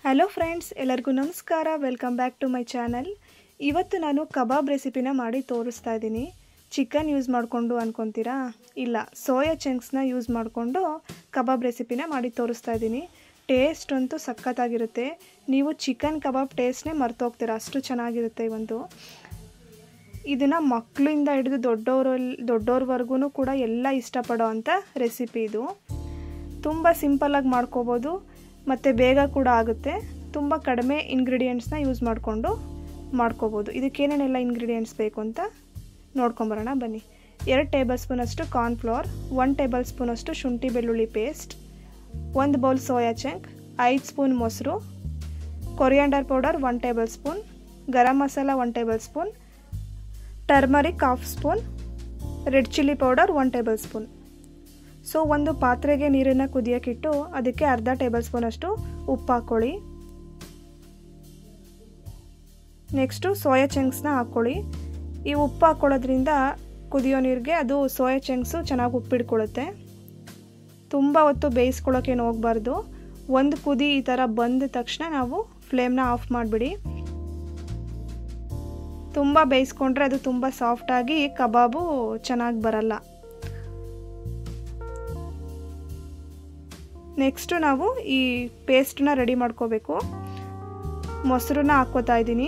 Hello friends, ಎಲ್ಲರಿಗೂ ನಮಸ್ಕಾರ. Welcome back to my channel. ಇವತ್ತು ನಾನು ಕಬಾಬ್ ರೆಸಿಪಿನ ಮಾಡಿ ತೋರಿಸ್ತಾ ಇದ್ದೀನಿ. ಚಿಕನ್ ಯೂಸ್ ಮಾಡಿಕೊಂಡು ಅಂದ್ಕೊತೀರಾ? ಇಲ್ಲ, ಸೋಯಾ ಚಂಕ್ಸ್ನ ಯೂಸ್ ಮಾಡಿಕೊಂಡು ಕಬಾಬ್ ರೆಸಿಪಿನ ಮಾಡಿ ತೋರಿಸ್ತಾ ಇದ್ದೀನಿ. ಟೇಸ್ಟ್ ಅಂತೂ ಸಖತ್ತಾಗಿರುತ್ತೆ. ನೀವು ಚಿಕನ್ ಕಬಾಬ್ ಟೇಸ್ಟ್ನೇ ಮರ್ತೋಗ್ತೀರಾ, ಅಷ್ಟು ಚೆನ್ನಾಗಿರುತ್ತೆ. ಇದನ್ನು ಮಕ್ಕಳಿಂದ ಹಿಡಿದು ದೊಡ್ಡವ್ರವರೆಗೂ ಕೂಡ ಎಲ್ಲ ಇಷ್ಟಪಡೋ ಅಂಥ ರೆಸಿಪಿ ಇದು. ತುಂಬ ಸಿಂಪಲ್ಲಾಗಿ ಮಾಡ್ಕೋಬೋದು ಮತ್ತು ಬೇಗ ಕೂಡ ಆಗುತ್ತೆ. ತುಂಬ ಕಡಿಮೆ ಇಂಗ್ರೀಡಿಯೆಂಟ್ಸ್ನ ಯೂಸ್ ಮಾಡಿಕೊಂಡು ಮಾಡ್ಕೋಬೋದು. ಇದಕ್ಕೇನೇನೆಲ್ಲ ಇಂಗ್ರೀಡಿಯೆಂಟ್ಸ್ ಬೇಕು ಅಂತ ನೋಡ್ಕೊಂಬರೋಣ ಬನ್ನಿ. 2 ಟೇಬಲ್ ಸ್ಪೂನಷ್ಟು ಕಾರ್ನ್ಫ್ಲೋರ್, 1 ಟೇಬಲ್ ಸ್ಪೂನಷ್ಟು ಶುಂಠಿ ಬೆಳ್ಳುಳ್ಳಿ paste, 1 bowl soya chunk, 5 spoon ಮೊಸರು, coriander powder 1 tablespoon, garam masala 1 tablespoon, turmeric 1/2 spoon, red chilli powder 1 tablespoon. So ಒಂದು ಪಾತ್ರೆಗೆ ನೀರನ್ನು ಕುದಿಯೋಕ್ಕಿಟ್ಟು ಅದಕ್ಕೆ ಅರ್ಧ ಟೇಬಲ್ ಸ್ಪೂನಷ್ಟು ಉಪ್ಪು ಹಾಕ್ಕೊಳ್ಳಿ. ನೆಕ್ಸ್ಟು ಸೋಯಾ ಚಂಕ್ಸ್ನ ಹಾಕ್ಕೊಳ್ಳಿ. ಈ ಉಪ್ಪು ಹಾಕ್ಕೊಳ್ಳೋದ್ರಿಂದ ಕುದಿಯೋ ನೀರಿಗೆ ಅದು ಸೋಯಾ ಚಂಕ್ಸು ಚೆನ್ನಾಗಿ ಉಪ್ಪಿಡ್ಕೊಳ್ಳುತ್ತೆ. ತುಂಬ ಹೊತ್ತು ಬೇಯಿಸ್ಕೊಳ್ಳೋಕ್ಕೇನು ಹೋಗಬಾರ್ದು. ಒಂದು ಕುದಿ ಈ ಥರ ಬಂದ ತಕ್ಷಣ ನಾವು ಫ್ಲೇಮ್ನ ಆಫ್ ಮಾಡಿಬಿಡಿ. ತುಂಬ ಬೇಯಿಸ್ಕೊಂಡ್ರೆ ಅದು ತುಂಬ ಸಾಫ್ಟಾಗಿ ಕಬಾಬು ಚೆನ್ನಾಗಿ ಬರಲ್ಲ. ನೆಕ್ಸ್ಟು ನಾವು ಈ ಪೇಸ್ಟನ್ನ ರೆಡಿ ಮಾಡ್ಕೋಬೇಕು. ಮೊಸರನ್ನ ಹಾಕ್ಕೋತಾ ಇದ್ದೀನಿ.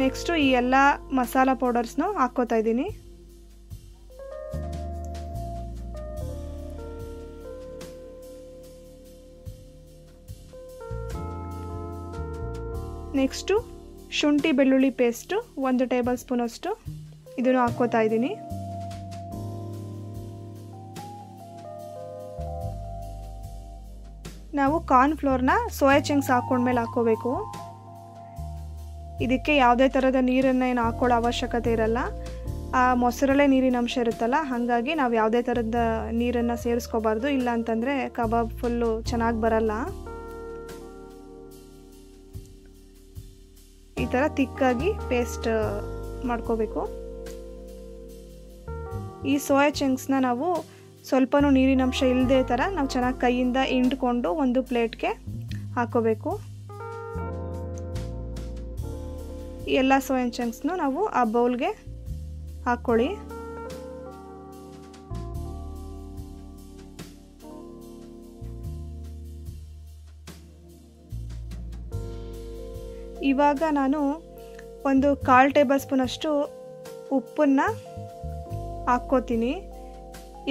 ನೆಕ್ಸ್ಟು ಈ ಎಲ್ಲ ಮಸಾಲ ಪೌಡರ್ಸ್ನು ಹಾಕ್ಕೋತಾ ಇದ್ದೀನಿ. ನೆಕ್ಸ್ಟು ಶುಂಠಿ ಬೆಳ್ಳುಳ್ಳಿ ಪೇಸ್ಟು 1 ಟೇಬಲ್ ಸ್ಪೂನಷ್ಟು ಇದನ್ನು ಹಾಕ್ಕೋತಾ ಇದ್ದೀನಿ. ನಾವು ಕಾರ್ನ್ಫ್ಲೋರ್ನ ಸೋಯಾ ಚಂಕ್ಸ್ ಹಾಕ್ಕೊಂಡ್ಮೇಲೆ ಹಾಕ್ಕೋಬೇಕು. ಇದಕ್ಕೆ ಯಾವುದೇ ಥರದ ನೀರನ್ನು ಏನು ಹಾಕ್ಕೊಳ್ಳೋ ಅವಶ್ಯಕತೆ ಇರಲ್ಲ. ಆ ಮೊಸರಲ್ಲೇ ನೀರಿನ ಅಂಶ ಇರುತ್ತಲ್ಲ, ಹಾಗಾಗಿ ನಾವು ಯಾವುದೇ ಥರದ ನೀರನ್ನು ಸೇರಿಸ್ಕೋಬಾರ್ದು. ಇಲ್ಲ ಅಂತಂದರೆ ಕಬಾಬ್ ಫುಲ್ಲು ಚೆನ್ನಾಗಿ ಬರಲ್ಲ. ಈ ಥರ ತಿಕ್ಕಾಗಿ ಪೇಸ್ಟ್ ಮಾಡ್ಕೋಬೇಕು. ಈ ಸೋಯಾ ಚಂಕ್ಸ್ನ ನಾವು ಸ್ವಲ್ಪನೂ ನೀರಿನಂಶ ಇಲ್ಲದೆ ಥರ ನಾವು ಚೆನ್ನಾಗಿ ಕೈಯಿಂದ ಹಿಂಡ್ಕೊಂಡು ಒಂದು ಪ್ಲೇಟ್ಗೆ ಹಾಕೋಬೇಕು. ಎಲ್ಲ ಸೋಯಾ ಚಂಕ್ಸ್ನು ನಾವು ಆ ಬೌಲ್ಗೆ ಹಾಕ್ಕೊಳ್ಳಿ. ಇವಾಗ ನಾನು ಒಂದು 1/4 ಟೇಬಲ್ ಸ್ಪೂನಷ್ಟು ಉಪ್ಪನ್ನು ಹಾಕ್ಕೋತೀನಿ.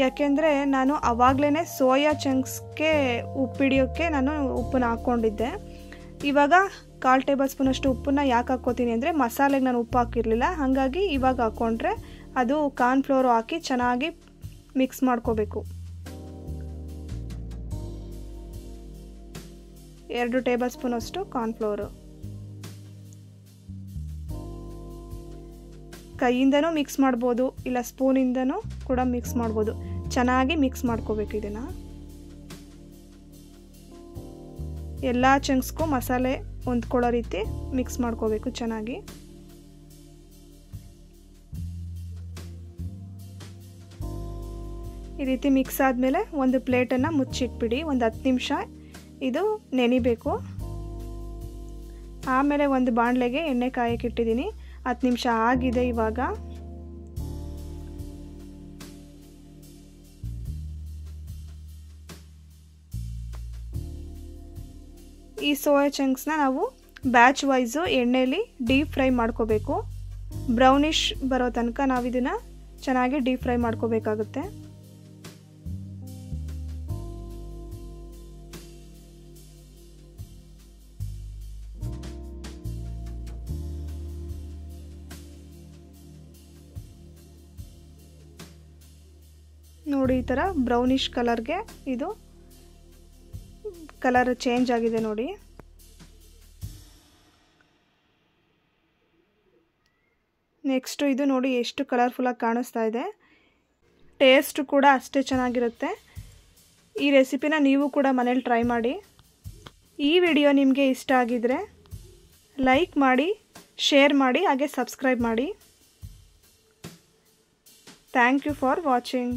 ಯಾಕೆಂದರೆ ನಾನು ಆವಾಗಲೇ ಸೋಯಾ ಚಂಕ್ಸ್ಗೆ ಉಪ್ಪಿಡಿಯೋಕ್ಕೆ ನಾನು ಉಪ್ಪನ್ನ ಹಾಕ್ಕೊಂಡಿದ್ದೆ. ಇವಾಗ 1/4 ಟೇಬಲ್ ಸ್ಪೂನಷ್ಟು ಉಪ್ಪನ್ನ ಯಾಕೆ ಹಾಕ್ಕೋತೀನಿ ಅಂದರೆ ಮಸಾಲೆಗೆ ನಾನು ಉಪ್ಪು ಹಾಕಿರಲಿಲ್ಲ, ಹಾಗಾಗಿ ಇವಾಗ ಹಾಕ್ಕೊಂಡ್ರೆ ಅದು ಕಾರ್ನ್ಫ್ಲೋರು ಹಾಕಿ ಚೆನ್ನಾಗಿ ಮಿಕ್ಸ್ ಮಾಡ್ಕೋಬೇಕು. 2 ಟೇಬಲ್ ಸ್ಪೂನಷ್ಟು ಕಾರ್ನ್ಫ್ಲೋರು ಕೈಯಿಂದನೂ ಮಿಕ್ಸ್ ಮಾಡ್ಬೋದು, ಇಲ್ಲ ಸ್ಪೂನಿಂದನೂ ಕೂಡ ಮಿಕ್ಸ್ ಮಾಡ್ಬೋದು. ಚೆನ್ನಾಗಿ ಮಿಕ್ಸ್ ಮಾಡ್ಕೋಬೇಕು. ಇದನ್ನು ಎಲ್ಲ ಚಂಕ್ಸ್ಗೂ ಮಸಾಲೆ ಹೊಂದ್ಕೊಳ್ಳೋ ರೀತಿ ಮಿಕ್ಸ್ ಮಾಡ್ಕೋಬೇಕು ಚೆನ್ನಾಗಿ. ಈ ರೀತಿ ಮಿಕ್ಸ್ ಆದಮೇಲೆ ಒಂದು ಪ್ಲೇಟನ್ನು ಮುಚ್ಚಿಟ್ಬಿಡಿ. ಒಂದು 10 ನಿಮಿಷ ಇದು ನೆನಿಬೇಕು. ಆಮೇಲೆ ಒಂದು ಬಾಣಲೆಗೆ ಎಣ್ಣೆ ಕಾಯಕ್ಕಿಟ್ಟಿದ್ದೀನಿ. 10 ನಿಮಿಷ ಆಗಿದೆ. ಇವಾಗ ಈ ಸೋಯಾ ಚಂಕ್ಸ್ನ ನಾವು ಬ್ಯಾಚ್ ವೈಸು ಎಣ್ಣೆಯಲ್ಲಿ ಡೀಪ್ ಫ್ರೈ ಮಾಡ್ಕೋಬೇಕು. ಬ್ರೌನಿಷ್ ಬರೋ ತನಕ ನಾವು ಇದನ್ನು ಚೆನ್ನಾಗಿ ಡೀಪ್ ಫ್ರೈ ಮಾಡ್ಕೋಬೇಕಾಗುತ್ತೆ. ನೋಡಿ, ಈ ಥರ ಬ್ರೌನಿಷ್ ಕಲರ್ಗೆ ಇದು ಕಲರ್ ಚೇಂಜ್ ಆಗಿದೆ ನೋಡಿ. ನೆಕ್ಸ್ಟು ಇದು ನೋಡಿ ಎಷ್ಟು ಕಲರ್ಫುಲ್ಲಾಗಿ ಕಾಣಿಸ್ತಾ ಇದೆ. ಟೇಸ್ಟ್ ಕೂಡ ಅಷ್ಟೇ ಚೆನ್ನಾಗಿರುತ್ತೆ. ಈ ರೆಸಿಪಿನ ನೀವು ಕೂಡ ಮನೇಲಿ ಟ್ರೈ ಮಾಡಿ. ಈ ವಿಡಿಯೋ ನಿಮಗೆ ಇಷ್ಟ ಆಗಿದರೆ ಲೈಕ್ ಮಾಡಿ, ಶೇರ್ ಮಾಡಿ, ಹಾಗೆ ಸಬ್ಸ್ಕ್ರೈಬ್ ಮಾಡಿ. Thank you for watching.